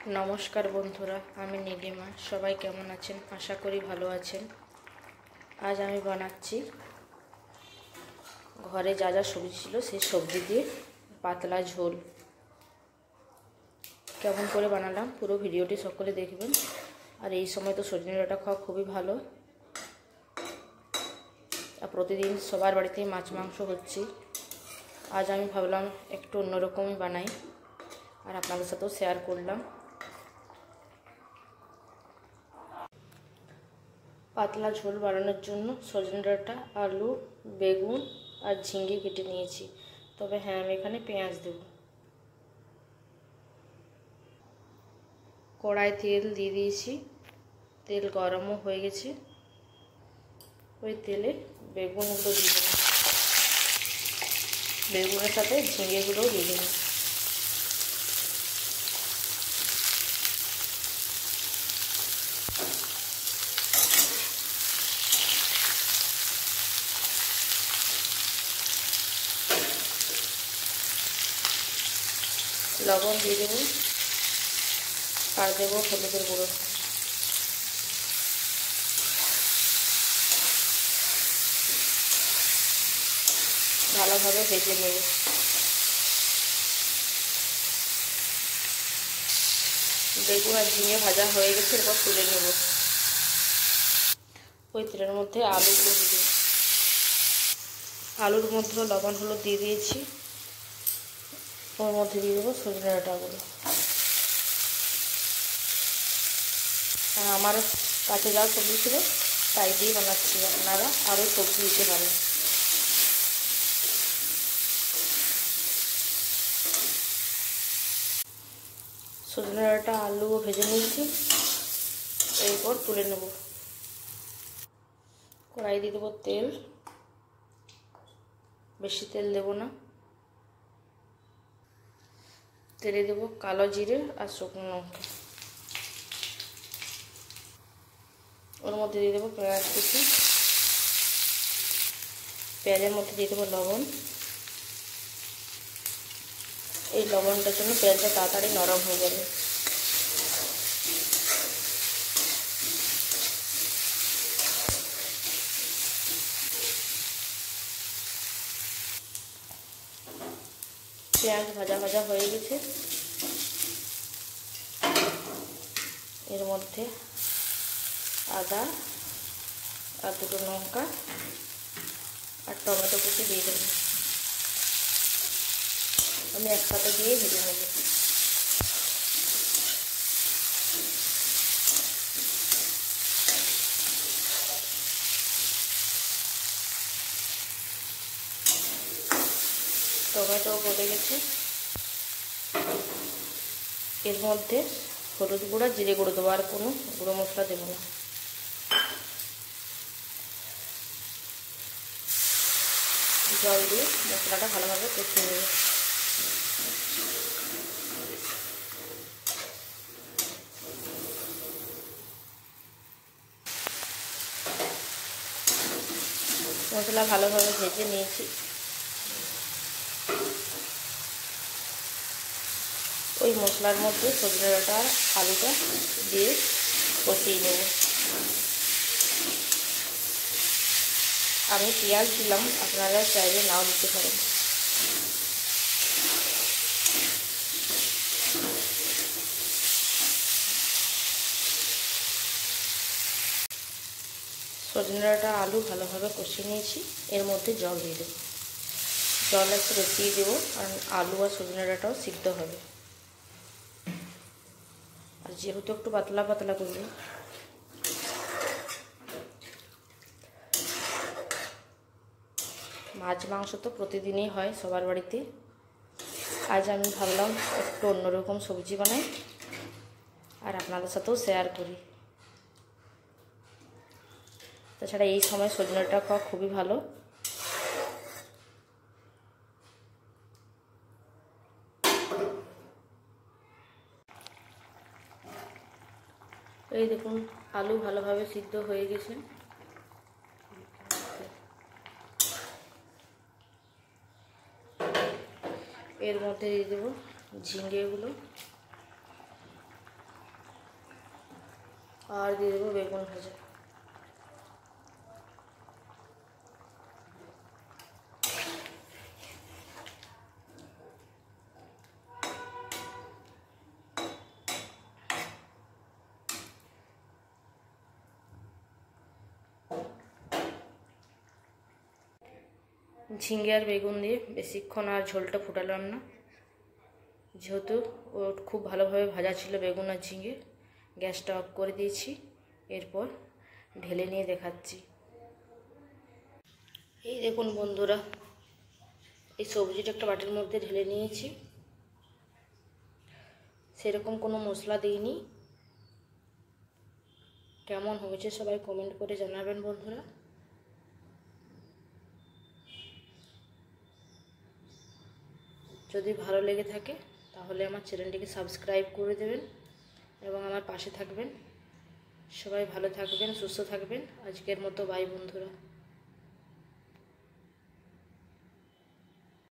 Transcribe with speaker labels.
Speaker 1: नमस्कार बंधुरा आमी नीलिमा सबाई केमन आछेन आशा करी भालो आछेन। आज आमी बानाच्छि घरे जा जा सब्जी छिलो सेई सब्जी दिए पातला झोल। केमन करे बानालाम पुरो भिडियोटी सकले देखबेन। और এই সময় তো সজনে ডাঁটা খাওয়া খুবই ভালো। আর প্রতিদিন সবার বাড়িতেই মাছ মাংস হচ্ছে। আজ আমি ভাবলাম একটু অন্যরকমই বানাই আর আপনাদের সাথেও শেয়ার করলাম। পাতলা ঝোল বানানোর জন্য সজনে ডাঁটা, আলু, বেগুন আর ঝিঙ্গে কেটে নিয়েছি। তবে হ্যাঁ, আমি এখানে পেঁয়াজ দেব। কড়াই তেল দিয়ে দিয়েছি, তেল গরমও হয়ে গেছে। ওই তেলে বেগুনগুলো দিয়ে দেবো, বেগুনের সাথে ঝিঙ্গেগুলোও দিয়ে দেবো। লবণ দিয়ে দেবো আর দেবো হলুদের গুঁড়ো। ভালোভাবে ভেজে নেব। বেগুন আর ঝিঙে ভাজা হয়ে গেছে, এরপর তুলে নেব। ওই তেলের মধ্যে আলুগুলো দিয়ে দেবো। আলুর মধ্যে লবণ হলুদ দিয়ে দিয়েছি। ওর মধ্যে দিয়ে দেবো সজনে ডাঁটাগুলো। আর আমার কাছে যা সবজি ছিল তাই দিয়ে বানাচ্ছি, আপনারা আরও সবজি দিতে পারেন। সজনে ডাঁটা আলুও ভেজে নিয়েছি, এরপর তুলে নেব। কড়াই দিয়ে দেবো তেল, বেশি তেল দেব না। তেলে দেবো কালো জিরে আর শুকনো লঙ্কা। ওর মধ্যে দিয়ে দেবো পেঁয়াজ কুচি। পেঁয়াজের মধ্যে দিয়ে দেবো লবণ। এই লবণটার জন্য পেঁয়াজটা তাড়াতাড়ি নরম হয়ে যাবে। পেঁয়াজ ভাজা ভাজা হয়ে গেছে, এর মধ্যে আদা আর দুটো লঙ্কা আর টমেটো কুচি দিয়ে দেবো। আমি একসাথে দিয়ে ভেজে নেব। টমেটো গলে গেছে, এর মধ্যে হলুদ গুঁড়া জিরে গুঁড়ো দেবো, আর কোনো গুঁড়ো মশলা দেবো না। জল দিয়ে মশলাটা ভালোভাবে কষিয়ে নেব। মশলা ভালোভাবে ভেজে নিয়েছি। ওই মশলার মধ্যে সজনে ডাঁটা আর আলুটা দিয়ে কষিয়ে নেব। আমি পেঁয়াজ দিলাম, আপনারা চাইলে নাও দিতে পারেন। সজনে ডাঁটা আলু ভালোভাবে কষিয়ে নিয়েছি, এর মধ্যে জল দিয়ে দেবো। জল একটু বেশিয়ে দেবো, কারণ আলু আর সজনে ডাঁটাও সিদ্ধ হবে। আর যেহেতু একটু পাতলা পাতলা করবে, মাছ মাংস তো প্রতিদিনই হয় সবার বাড়িতে। আজ আমি ভাবলাম একটু অন্যরকম সবজি বানাই আর আপনাদের সাথেও শেয়ার করি। তাছাড়া এই সময় সজনে ডাঁটা খাওয়া খুবই ভালো। এই দেখুন আলু ভালোভাবে সিদ্ধ হয়ে গেছে। এর মধ্যে দিয়ে দেবো ঝিঙ্গেগুলো। আর দিয়ে দেবো বেগুন ভাজা। ঝিঙে আর বেগুন দিয়ে বেশিক্ষণ আর ঝোলটা ফুটালাম না, যেহেতু ও খুব ভালোভাবে ভাজা ছিল বেগুন আর ঝিঙে। গ্যাসটা অফ করে দিয়েছি। এরপর ঢেলে নিয়ে দেখাচ্ছি। এই দেখুন বন্ধুরা, এই সবজিটা একটা বাটির মধ্যে ঢেলে নিয়েছি। সেরকম কোনো মশলা দিইনি। কেমন হয়েছে সবাই কমেন্ট করে জানাবেন বন্ধুরা। যদি ভালো লেগে থাকে তাহলে আমার চ্যানেলটিকে সাবস্ক্রাইব করে দেবেন এবং আমার পাশে থাকবেন। সবাই ভালো থাকবেন, সুস্থ থাকবেন। আজকের মতো বাই বন্ধুরা।